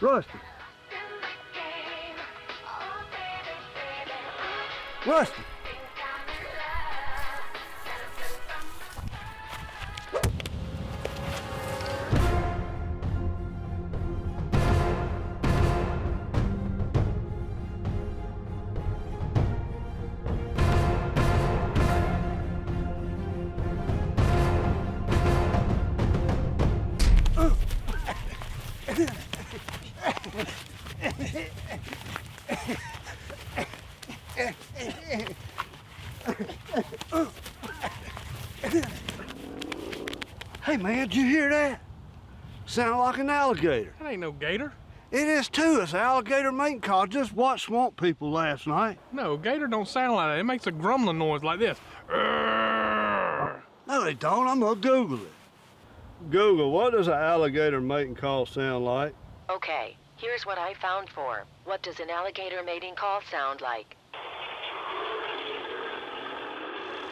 Rusty. Rusty. Hey man, did you hear that? Sound like an alligator. That ain't no gator. It is too. It's an alligator mating call. Just watched Swamp People last night. No, gator don't sound like that. It makes a grumbling noise like this. No, they don't. I'm gonna Google it. Google, what does an alligator mating call sound like? Okay, here's what I found for. What does an alligator mating call sound like?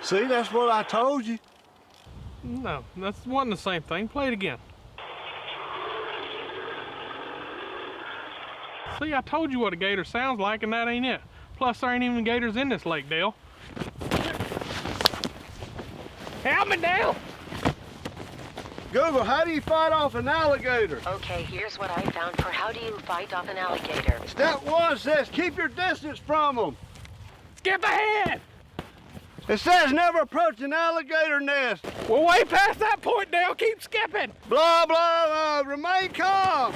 See, that's what I told you. No, that wasn't the same thing. Play it again. See, I told you what a gator sounds like, and that ain't it. Plus, there ain't even gators in this lake, Dale. Help me, Dale! Google, how do you fight off an alligator? Okay, here's what I found for how do you fight off an alligator. Step 1 says keep your distance from them. Skip ahead! It says never approach an alligator nest. We're way past that point, Dale. Keep skipping. Blah, blah, remain calm.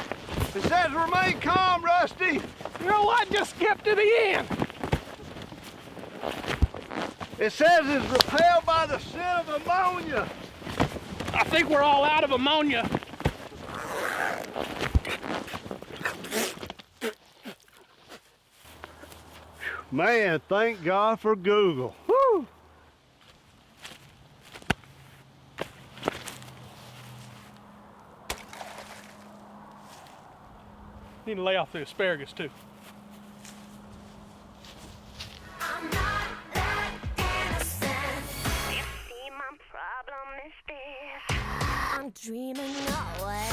It says remain calm, Rusty. You know what? Just skip to the end. It says it's repelled by the scent of ammonia. I think we're all out of ammonia. Man, thank God for Google. Woo! Need to lay off the asparagus too. I'm not that innocent. You see, my problem is this. I'm dreaming away.